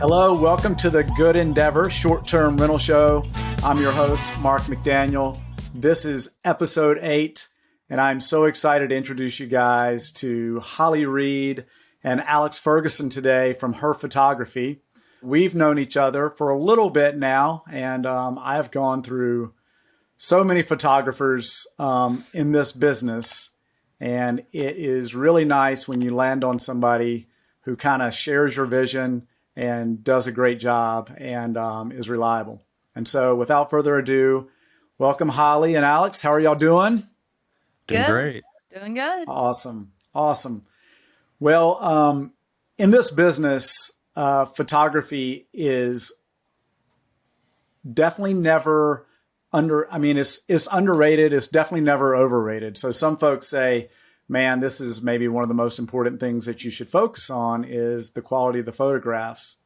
Hello, welcome to the Good Endeavor Short-Term Rental Show. I'm your host, Mark McDaniel. This is episode 8, and I'm so excited to introduce you guys to Hollie Reed and Alex Ferguson today from Her Photography. We've known each other for a little bit now, and I have gone through so many photographers in this business, and it is really nice when you land on somebody who kind of shares your vision and does a great job and is reliable. And so without further ado, welcome Hollie and Alex. How are y'all doing? Doing Good. great. Doing good. Awesome. Well, in this business, photography is definitely never it's underrated. It's definitely never overrated. So some folks say, man, this is maybe one of the most important things that you should focus on is the quality of the photographs.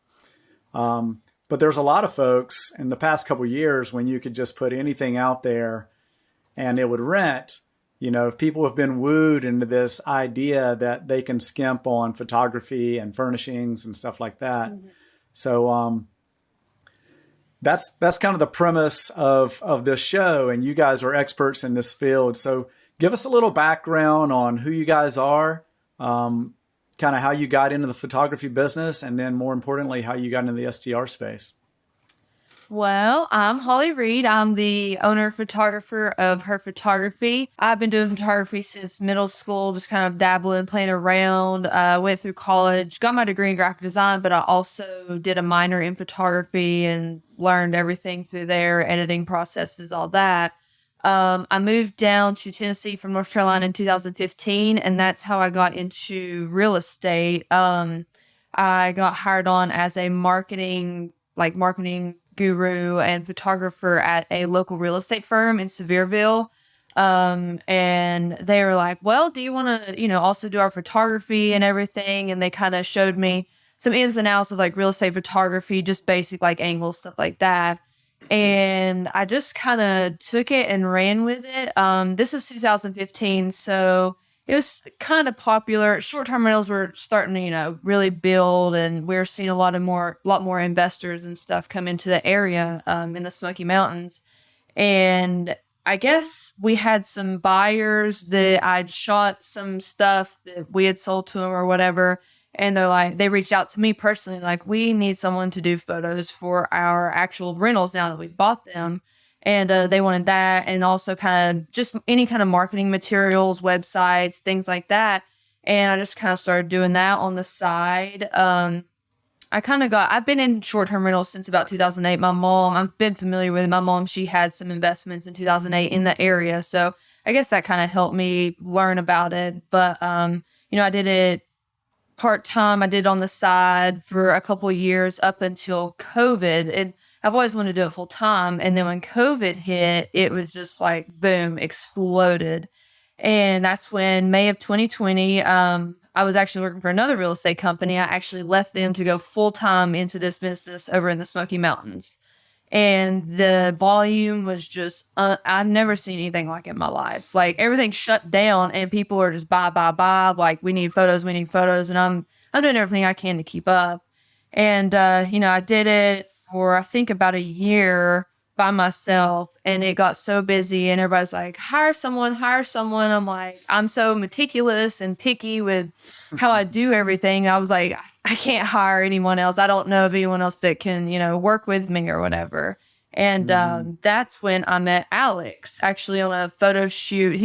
But there's a lot of folks in the past couple of years when you could just put anything out there and it would rent. You know, if people have been wooed into this idea that they can skimp on photography and furnishings and stuff like that. Mm-hmm. So that's kind of the premise of this show. And you guys are experts in this field. So give us a little background on who you guys are, kind of how you got into the photography business, and then more importantly, how you got into the STR space. Well, I'm Hollie Reed. I'm the owner photographer of Her Photography. I've been doing photography since middle school, just kind of dabbling, playing around. Went through college, got my degree in graphic design, but I also did a minor in photography and learned everything through there, editing processes, all that. I moved down to Tennessee from North Carolina in 2015, and that's how I got into real estate. I got hired on as a marketing guru and photographer at a local real estate firm in Sevierville. And they were like, well, do you want to, also do our photography and everything? And they kind of showed me some ins and outs of like real estate photography, just basic like angles, stuff like that. And I just kind of took it and ran with it. This was 2015, so it was kind of popular. Short-term rentals were starting to, really build, and we're seeing a lot more investors and stuff come into the area in the Smoky Mountains. And I guess we had some buyers that I'd shot some stuff that we had sold to them or whatever. And they reached out to me personally, like, we need someone to do photos for our actual rentals now that we bought them. And they wanted that, and also kind of just any kind of marketing materials, websites, things like that. And I just kind of started doing that on the side. I've been in short-term rentals since about 2008. I've been familiar with my mom. She had some investments in 2008 in the area. So I guess that kind of helped me learn about it. But, I did it part-time. I did it on the side for a couple of years up until COVID. And I've always wanted to do it full-time. And then when COVID hit, it was just like, boom, exploded. And that's when May of 2020, I was actually working for another real estate company. I actually left them to go full-time into this business over in the Smoky Mountains. And the volume was just, I've never seen anything like it in my life. Like, everything shut down and people are just buy. Like, we need photos. And I'm doing everything I can to keep up. And, I did it for, I think, about a year by myself, and it got so busy, and everybody's like, hire someone. I'm like, I'm so meticulous and picky with how I do everything. I was like, I can't hire anyone else. I don't know of anyone else that can, work with me or whatever. And that's when I met Alex, actually, on a photo shoot.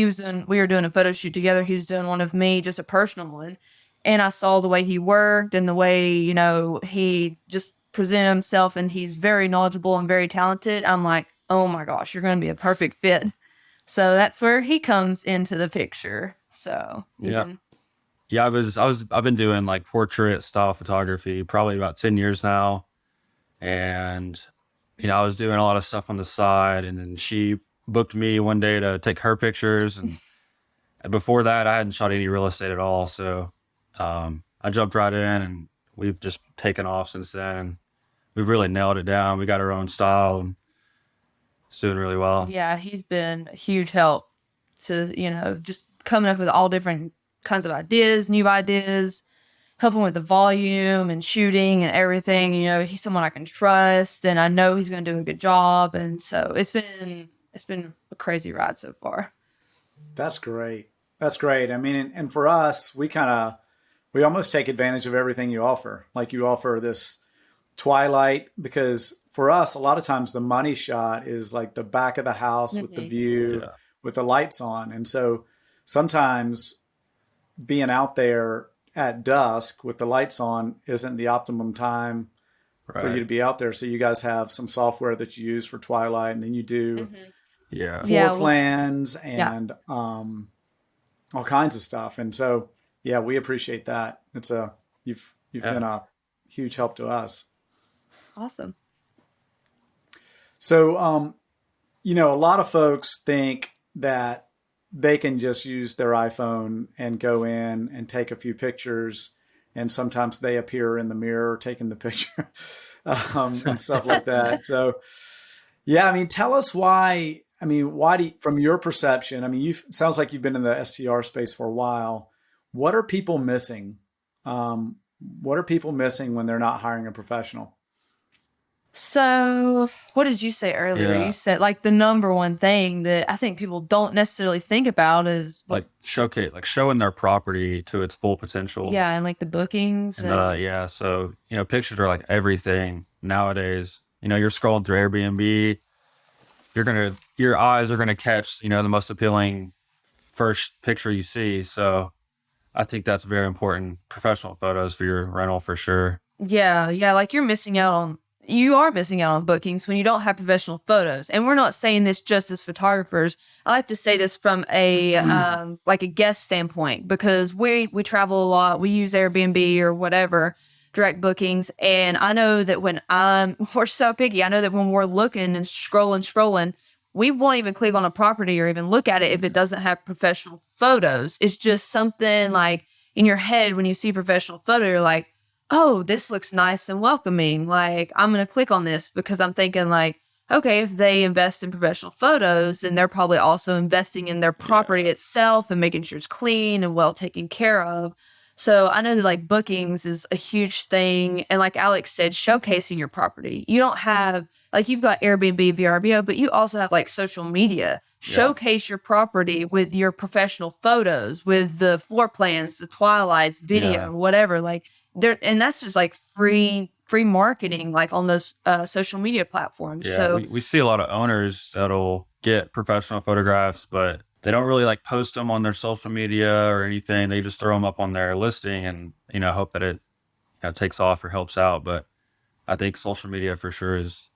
We were doing a photo shoot together. He was doing one of me, just a personal one. And I saw the way he worked and the way, he just presented himself, and he's very knowledgeable and very talented. I'm like, oh my gosh, you're going to be a perfect fit. So that's where he comes into the picture. So yeah, I've been doing like portrait style photography probably about 10 years now, and I was doing a lot of stuff on the side, and then she booked me one day to take her pictures, and before that I hadn't shot any real estate at all. So I jumped right in, and we've just taken off since then. We've really nailed it down. We got our own style, and it's doing really well. Yeah, he's been a huge help to, just coming up with all different kinds of ideas, new ideas, help him with the volume and shooting and everything. You know, he's someone I can trust, and I know he's going to do a good job. And so it's been a crazy ride so far. That's great. That's great. I mean, and for us, we almost take advantage of everything you offer. Like you offer this twilight, because for us, a lot of times the money shot is like the back of the house with the view, with the lights on. And so sometimes being out there at dusk with the lights on isn't the optimum time for you to be out there. So you guys have some software that you use for twilight, and then you do floor plans and all kinds of stuff. And so, yeah, we appreciate that. You've been a huge help to us. Awesome. So, you know, a lot of folks think that they can just use their iPhone and go in and take a few pictures, and sometimes they appear in the mirror taking the picture and stuff like that. So, yeah, I mean, tell us why. I mean, why do you, from your perception? I mean, it sounds like you've been in the STR space for a while. What are people missing? What are people missing when they're not hiring a professional? So what did you say earlier? You said like the number one thing that I think people don't necessarily think about is like showing their property to its full potential. Yeah. And like the bookings. And, so, you know, pictures are like everything nowadays. You know, you're scrolling through Airbnb, your eyes are going to catch, you know, the most appealing first picture you see. So I think that's very important. Professional photos for your rental for sure. Yeah. Yeah. Like you are missing out on bookings when you don't have professional photos. And we're not saying this just as photographers. I like to say this from a like a guest standpoint, because we travel a lot. We use Airbnb or whatever, direct bookings. And I know that we're so picky. I know that when we're looking and scrolling, we won't even click on a property or even look at it if it doesn't have professional photos. It's just something like in your head when you see professional photo, you're like, oh, this looks nice and welcoming. Like, I'm going to click on this because I'm thinking like, okay, if they invest in professional photos, then they're probably also investing in their property itself and making sure it's clean and well taken care of. So I know that like bookings is a huge thing. And like Alex said, showcasing your property. You don't have, like you've got Airbnb, VRBO, but you also have like social media. Showcase your property with your professional photos, with the floor plans, the twilights, video, whatever. Like, and that's just like free marketing, like on those social media platforms. Yeah, so we see a lot of owners that'll get professional photographs, but they don't really like post them on their social media or anything. They just throw them up on their listing and, you know, hope that it takes off or helps out. But I think social media for sure is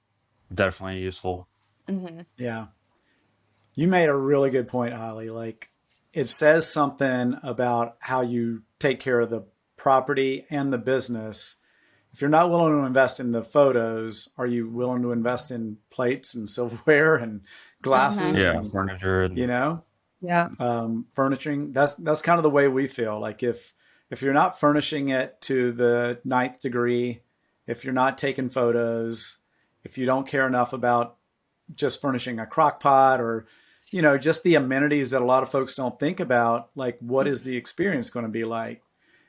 definitely useful. Mm-hmm. Yeah. You made a really good point, Holly. Like, it says something about how you take care of the property and the business. If you're not willing to invest in the photos, are you willing to invest in plates and silverware and glasses? Yeah, and, furniture. And, you know? Yeah. Furnishing. That's kind of the way we feel. Like if you're not furnishing it to the 9th degree, if you're not taking photos, if you don't care enough about just furnishing a crock pot or, you know, just the amenities that a lot of folks don't think about, like what is the experience going to be like?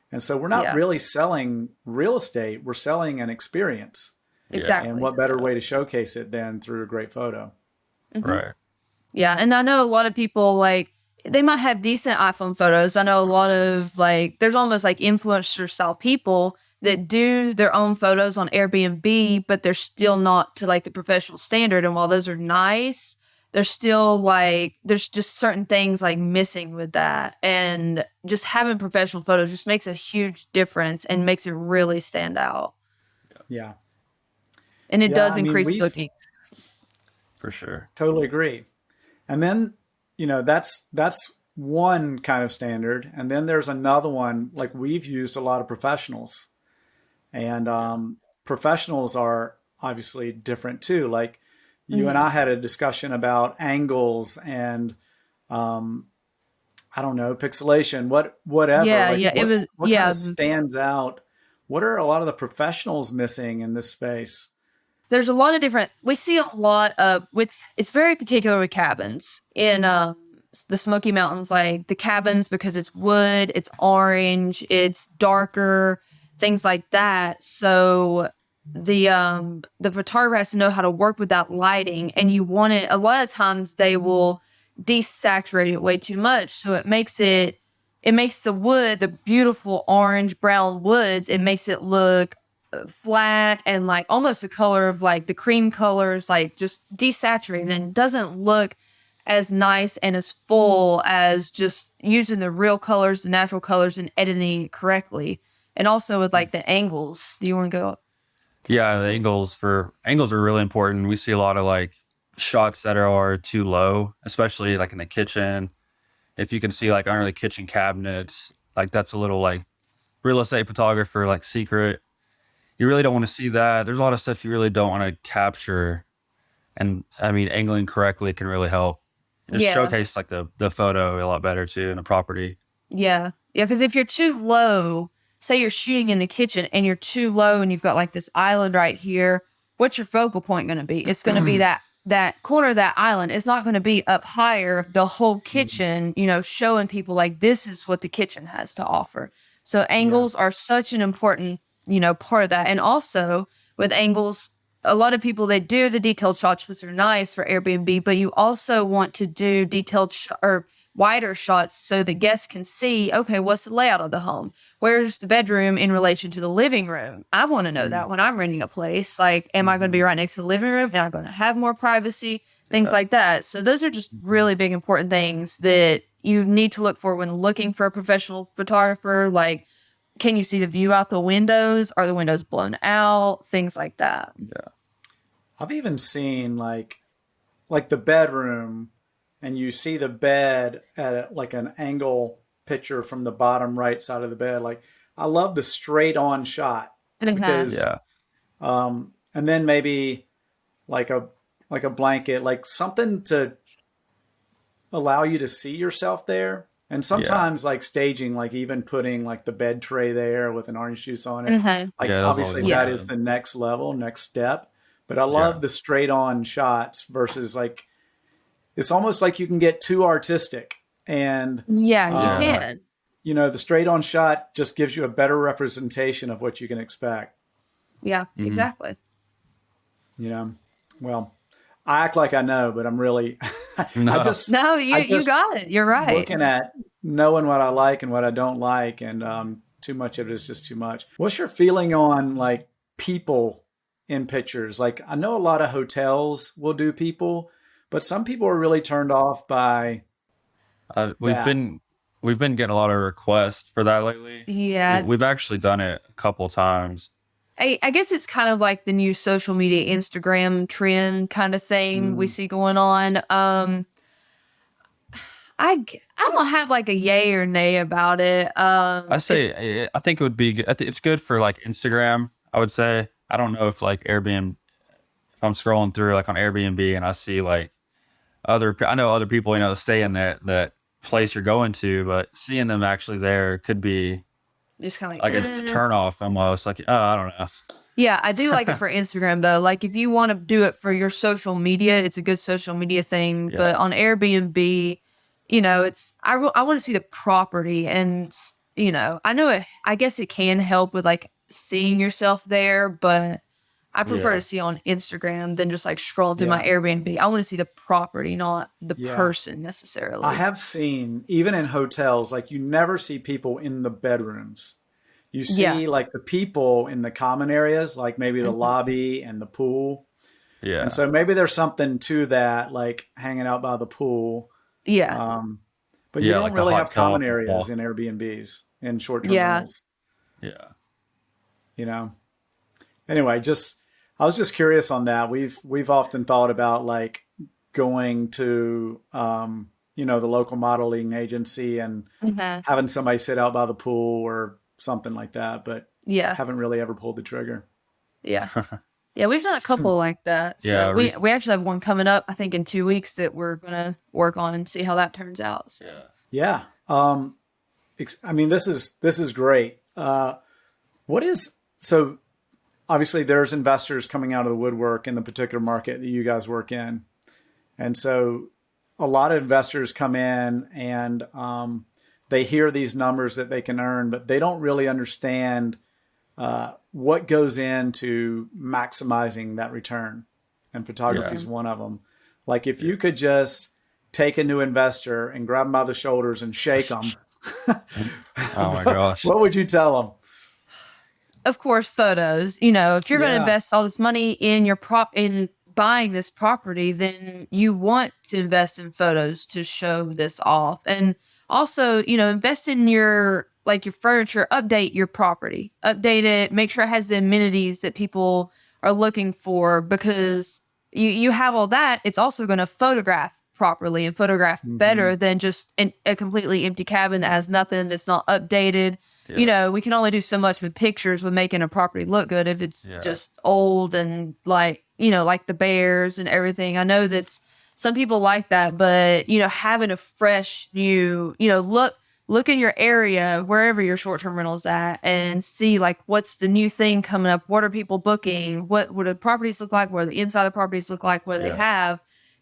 And so we're not really selling real estate. We're selling an experience. Exactly. And what better way to showcase it than through a great photo? Mm-hmm. Right. Yeah. And I know a lot of people, like, they might have decent iPhone photos. I know a lot of, like, there's almost like influencer style people that do their own photos on Airbnb, but they're still not to like the professional standard. And while those are nice, there's still like, there's just certain things like missing with that. And just having professional photos just makes a huge difference and makes it really stand out. Yeah. And it does increase bookings. For sure. Totally agree. And then, you know, that's one kind of standard. And then there's another one, like we've used a lot of professionals. And professionals are obviously different too. Like you and I had a discussion about angles and I don't know, pixelation, whatever. Yeah, like, it was what kind of stands out? What are a lot of the professionals missing in this space? There's a lot of different, we see a lot of, it's very particular with cabins. In the Smoky Mountains, like the cabins, because it's wood, it's orange, it's darker, things like that. So the photographer has to know how to work with that lighting, and you want it. A lot of times they will desaturate it way too much, so it makes the wood, the beautiful orange brown woods, it makes it look flat and like almost the color of like the cream colors, like just desaturated, and it doesn't look as nice and as full as just using the real colors, the natural colors, and editing it correctly. And also with like the angles. Do you want to go up? Yeah, the angles are really important. We see a lot of like shots that are too low, especially like in the kitchen. If you can see like under the kitchen cabinets, like that's a little like real estate photographer like secret. You really don't want to see that. There's a lot of stuff you really don't want to capture. And I mean, angling correctly can really help. Just showcase like the photo a lot better too in a property. Yeah. Yeah, because if you're too low, say you're shooting in the kitchen and you're too low and you've got like this island right here, what's your focal point going to be? It's going to be that corner of that island. It's not going to be up higher, the whole kitchen, showing people like this is what the kitchen has to offer. So angles are such an important, part of that. And also with angles, a lot of people, they do the detailed shots, which are nice for Airbnb, but you also want to do detailed or wider shots so the guests can see, okay, what's the layout of the home? Where's the bedroom in relation to the living room? I want to know that when I'm renting a place. Like, am I going to be right next to the living room? Am I going to have more privacy? Things like that. So those are just really big, important things that you need to look for when looking for a professional photographer. Like, can you see the view out the windows? Are the windows blown out? Things like that. Yeah. I've even seen like the bedroom, and you see the bed at like an angle picture from the bottom right side of the bed. Like, I love the straight on shot because, and then maybe like a blanket, like something to allow you to see yourself there. And sometimes like staging, like even putting like the bed tray there with an orange juice on it. Like obviously that is the next level, next step. But I love the straight on shots versus like, it's almost like you can get too artistic, and you can. The straight on shot just gives you a better representation of what you can expect. Yeah, exactly. Well, I act like I know, but I'm really, you got it. You're right. Looking at knowing what I like and what I don't like, and too much of it is just too much. What's your feeling on like people in pictures? Like, I know a lot of hotels will do people, but some people are really turned off by we've been getting a lot of requests for that lately. Yeah. We've actually done it a couple times. I guess it's kind of like the new social media Instagram trend kind of thing we see going on. I don't have like a yay or nay about it. I think it would be good. It's good for like Instagram, I would say. I don't know if like Airbnb, if I'm scrolling through like on Airbnb and I see like I know other people, stay in that place you're going to, but seeing them actually there could be just kind of like a turn off almost. Like, I don't know. Yeah, I do like it for Instagram though. Like if you want to do it for your social media, it's a good social media thing. Yeah. But on Airbnb, it's I want to see the property, and I guess it can help with like seeing yourself there, but I prefer to see on Instagram than just like scrolling through my Airbnb. I want to see the property, not the person necessarily. I have seen, even in hotels, like you never see people in the bedrooms. You see like the people in the common areas, like maybe the lobby and the pool. Yeah. And so maybe there's something to that, like hanging out by the pool. Yeah. But you don't really have common areas in Airbnbs in short-term rentals. Yeah. Anyway, I was just curious on that. We've often thought about like going to the local modeling agency and having somebody sit out by the pool or something like that, but haven't really ever pulled the trigger. Yeah. Yeah, we've done a couple like that. So we actually have one coming up, I think in 2 weeks, that we're gonna work on and see how that turns out. So. Yeah. I mean, this is great. So obviously there's investors coming out of the woodwork in the particular market that you guys work in. And so a lot of investors come in and they hear these numbers that they can earn, but they don't really understand what goes into maximizing that return. And photography is one of them. Like if you could just take a new investor and grab them by the shoulders and shake them, Oh my gosh. what would you tell them? Of course, photos. You know, if you're going to invest all this money in in buying this property, then you want to invest in photos to show this off. And also, you know, invest in your furniture, update your property, update it, make sure it has the amenities that people are looking for, because you have all that. It's also going to photograph properly and photograph better than just a completely empty cabin that has nothing, that's not updated. You know, we can only do so much with pictures with making a property look good if it's just old and like the bears and everything. I know that some people like that, but, you know, having a fresh new, look in your area, wherever your short-term rental is at, and see like what's the new thing coming up. What are people booking? What do the properties look like? What do the inside of the properties look like? What do they have?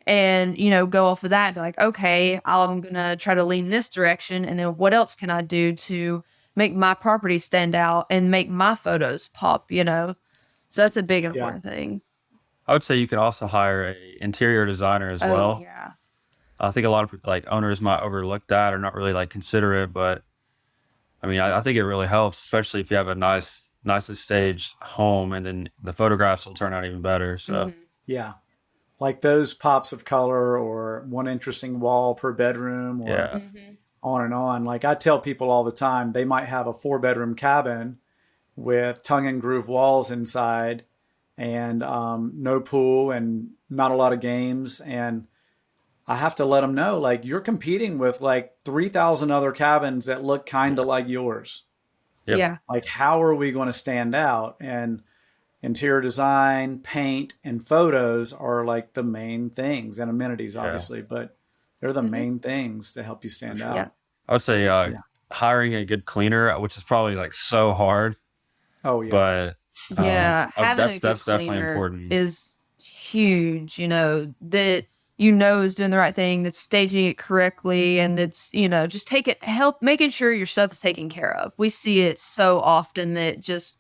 And, you know, go off of that and be like, okay, I'm going to try to lean this direction. And then what else can I do to make my property stand out and make my photos pop, you know? So that's a big important thing. I would say you could also hire a interior designer as well. Yeah. I think a lot of like owners might overlook that or not really like consider it, but I mean, I think it really helps, especially if you have a nicely staged home, and then the photographs will turn out even better. So yeah, like those pops of color or one interesting wall per bedroom, or on and on. Like I tell people all the time, they might have a 4-bedroom cabin with tongue and groove walls inside, and no pool and not a lot of games. And I have to let them know, like, you're competing with like 3,000 other cabins that look kind of like yours. Yep. Yeah. Like, how are we going to stand out? And interior design, paint, and photos are like the main things, and amenities, obviously, but they're the main things to help you stand out. Yeah. I would say hiring a good cleaner, which is probably like so hard. Oh, yeah. But having a good that's definitely cleaner important. is huge, you know, that is doing the right thing, that's staging it correctly, and that's, you know, just help making sure your stuff is taken care of. We see it so often that just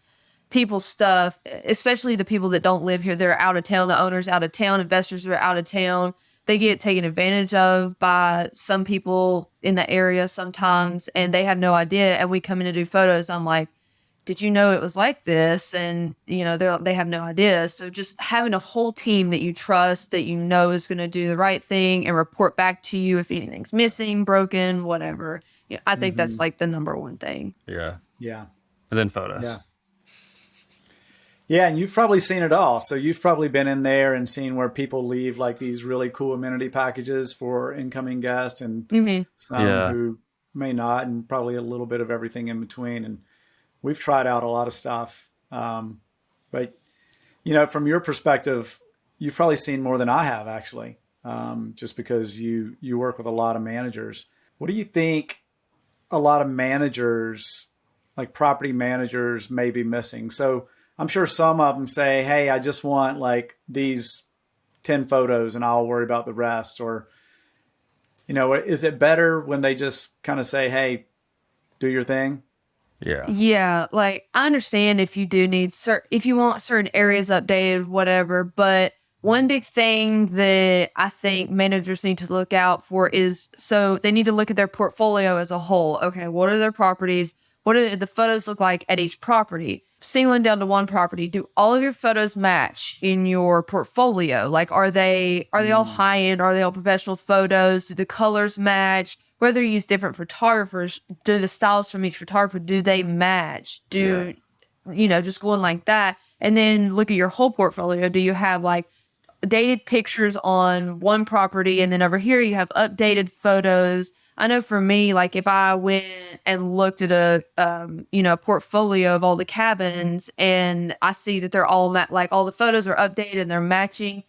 people's stuff, especially the people that don't live here, they're out of town, the owners out of town, investors are out of town, they get taken advantage of by some people in the area sometimes, and they have no idea. And we come in to do photos. I'm like, did you know it was like this? And, you know, they have no idea. So just having a whole team that you trust, that you know is going to do the right thing and report back to you if anything's missing, broken, whatever. Yeah, I think that's like the number one thing. Yeah. Yeah. And then photos. Yeah. Yeah, and you've probably seen it all. So you've probably been in there and seen where people leave like these really cool amenity packages for incoming guests, and some who may not, and probably a little bit of everything in between. And we've tried out a lot of stuff. But, you know, from your perspective, you've probably seen more than I have, actually, just because you work with a lot of managers. What do you think a lot of managers, like property managers, may be missing? So I'm sure some of them say, hey, I just want like these 10 photos and I'll worry about the rest. Or, you know, is it better when they just kind of say, hey, do your thing? Yeah. Yeah. Like, I understand if you do need if you want certain areas updated, whatever. But one big thing that I think managers need to look out for is, so they need to look at their portfolio as a whole. Okay, what are their properties? What do the photos look like at each property? Singling down to one property, do all of your photos match in your portfolio? Like, are they all high end? Are they all professional photos? Do the colors match? Whether you use different photographers, do the styles from each photographer, do they match? You know, just going like that. And then look at your whole portfolio. Do you have like dated pictures on one property, and then over here you have updated photos? I know for me, like if I went and looked at a portfolio of all the cabins, and I see that they're all like all the photos are updated and they're matching,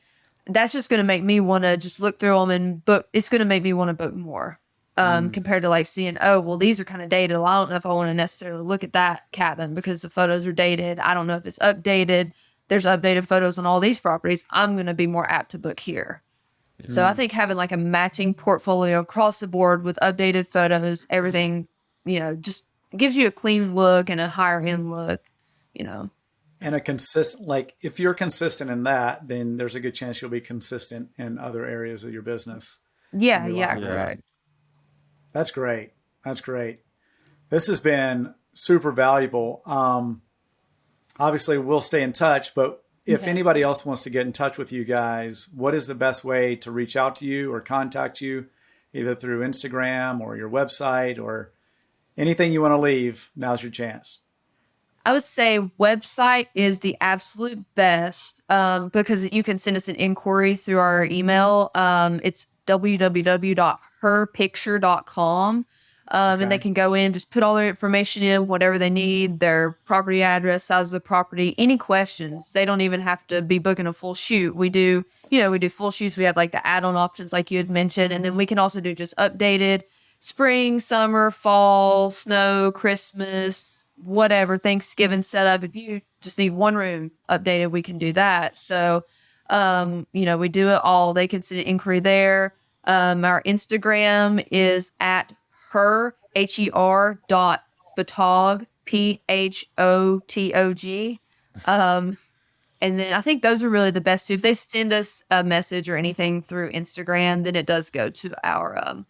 that's just going to make me want to just look through them and book. It's going to make me want to book more compared to like seeing, oh, well, these are kind of dated. Well, I don't know if I want to necessarily look at that cabin because the photos are dated. I don't know if it's updated. There's updated photos on all these properties. I'm going to be more apt to book here. So I think having like a matching portfolio across the board with updated photos, everything, just gives you a clean look and a higher end look, And a consistent, like if you're consistent in that, then there's a good chance you'll be consistent in other areas of your business. Yeah, your yeah, life. correct. That's great. That's great. This has been super valuable. Obviously, we'll stay in touch, but if anybody else wants to get in touch with you guys, what is the best way to reach out to you or contact you, either through Instagram or your website or anything you want to leave? Now's your chance. I would say website is the absolute best because you can send us an inquiry through our email. It's www.herpicture.com. And they can go in, just put all their information in, whatever they need, their property address, size of the property, any questions. They don't even have to be booking a full shoot. We do full shoots. We have like the add-on options like you had mentioned. And then we can also do just updated spring, summer, fall, snow, Christmas, whatever, Thanksgiving setup. If you just need one room updated, we can do that. So, we do it all. They can send an inquiry there. Our Instagram is at her.photog, PHOTOG. And then I think those are really the best two. If they send us a message or anything through Instagram, then it does go to our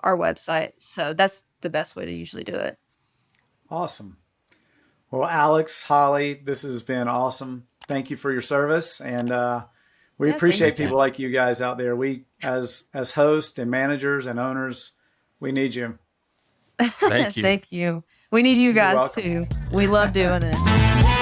website. So that's the best way to usually do it. Awesome. Well, Alex, Holly, this has been awesome. Thank you for your service. And we appreciate people like you guys out there. We, as hosts and managers and owners, we need you. Thank you. Thank you. We need you guys too. We love doing it.